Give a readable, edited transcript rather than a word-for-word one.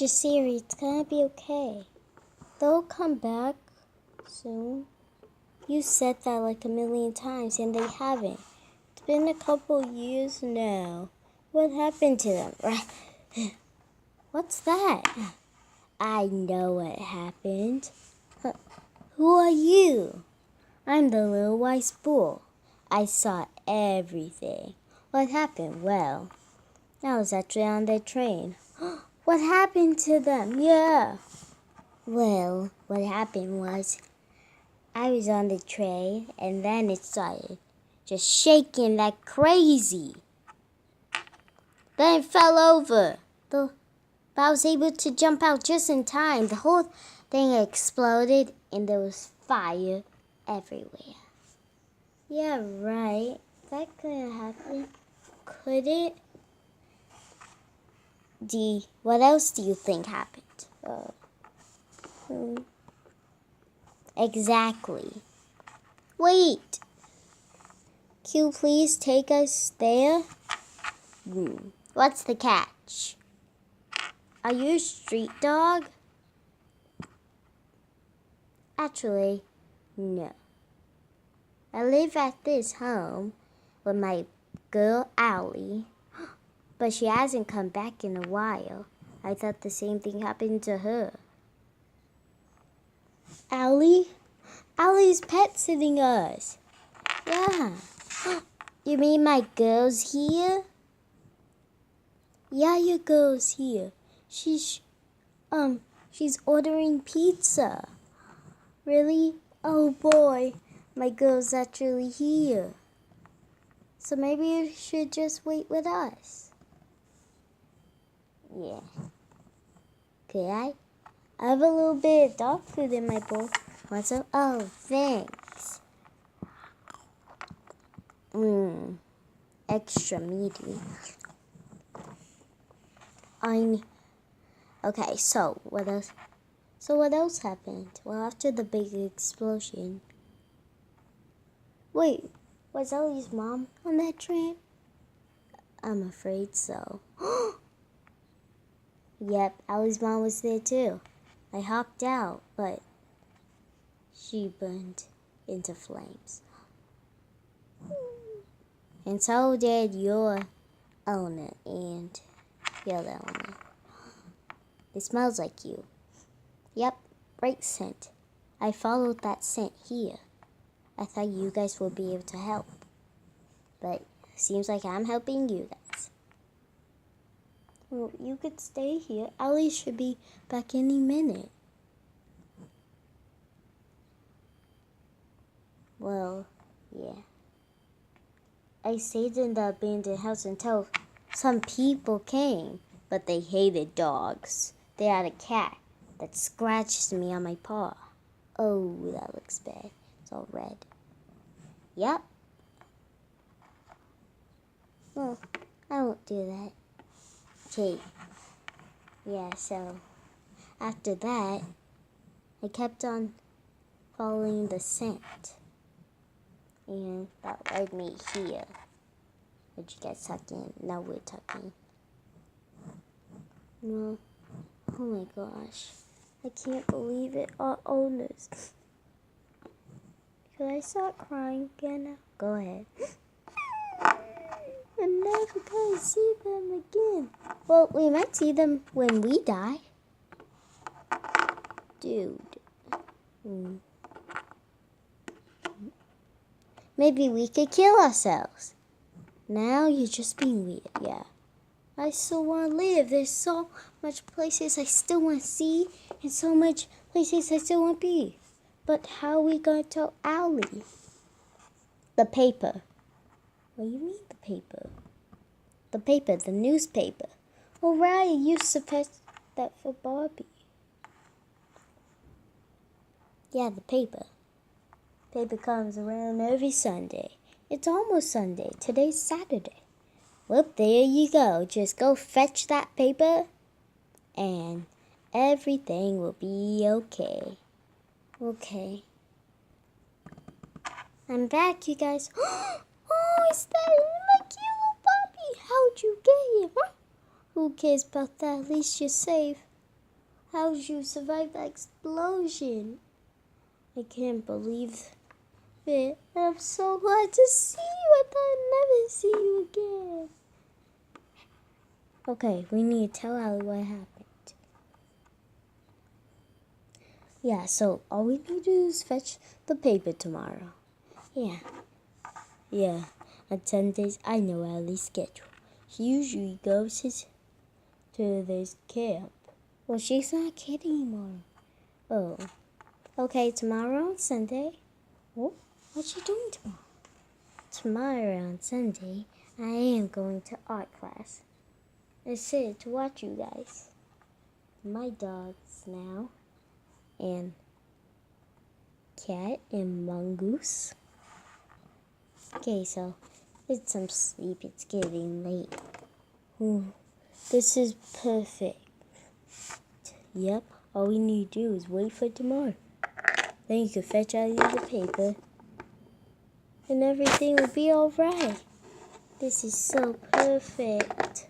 Just Siri, it's gonna be okay. They'll come back soon. You said that like a million times and they haven't. It's been a couple years now. What happened to them? What's that? I know what happened. Who are you? I'm the little wise bull. I saw everything. What happened? Well, I was actually on the train. What happened to them? Yeah. Well, what happened was I was on the train and then it started just shaking like crazy. Then it fell over. But I was able to jump out just in time. The whole thing exploded and there was fire everywhere. Yeah, right. That couldn't happen. Could it? What else do you think happened? Exactly. Wait. Can you please take us there? What's the catch? Are you a street dog? Actually, no. I live at this home with my girl Allie, but she hasn't come back in a while. I thought the same thing happened to her. Allie? Allie's pet sitting us. Yeah. You mean my girl's here? Yeah, your girl's here. She's ordering pizza. Really? Oh boy, my girl's actually here. So maybe you should just wait with us. Yeah. Could I? I have a little bit of dog food in my bowl. Want some? Oh, thanks. Extra meaty. Okay, so what else? So what else happened? Well, after the big explosion. Wait, was Ellie's mom on that train? I'm afraid so. Yep, Ellie's mom was there too. I hopped out, but she burned into flames. And so did your owner and the other owner. It smells like you. Yep, right scent. I followed that scent here. I thought you guys would be able to help. But seems like I'm helping you guys. Well, you could stay here. Allie should be back any minute. Well, yeah. I stayed in the abandoned house until some people came, but they hated dogs. They had a cat that scratched me on my paw. Oh, that looks bad. It's all red. Yep. Well, I won't do that. Okay. Yeah, so after that, I kept on following the scent. And that led me here. Did you guys tuck in? Now we're tucking. No. Oh my gosh. I can't believe it. Our owners. Could I start crying again now? Go ahead. I'm never gonna see them again. Well, we might see them when we die. Dude. Maybe we could kill ourselves. Now you're just being weird, yeah. I still want to live. There's so much places I still want to see and so much places I still want to be. But how are we going to tell Allie? The paper. What do you mean the paper? The paper, the newspaper. Oh, right, I used to fetch that for Barbie. Yeah, the paper. Paper comes around every Sunday. It's almost Sunday. Today's Saturday. Well, there you go. Just go fetch that paper and everything will be okay. Okay. I'm back, you guys. Oh, is that my cute little Bobby? How'd you get here? Huh? Who cares about that? At least you're safe. How did you survive that explosion? I can't believe it. I'm so glad to see you. I thought I'd never see you again. Okay, we need to tell Allie what happened. Yeah, so all we need to do is fetch the paper tomorrow. Yeah. On Sundays, I know Allie's schedule. She usually goes to this camp. Well, she's not a kid anymore. Oh. Okay, tomorrow on Sunday. Oh, what's she doing tomorrow? Tomorrow on Sunday, I am going to art class. I sit to watch you guys. My dogs now. And Cat and Mongoose. Okay, so it's some sleep. It's getting late. This is perfect. Yep, all we need to do is wait for tomorrow. Then you can fetch out the paper. And everything will be alright. This is so perfect.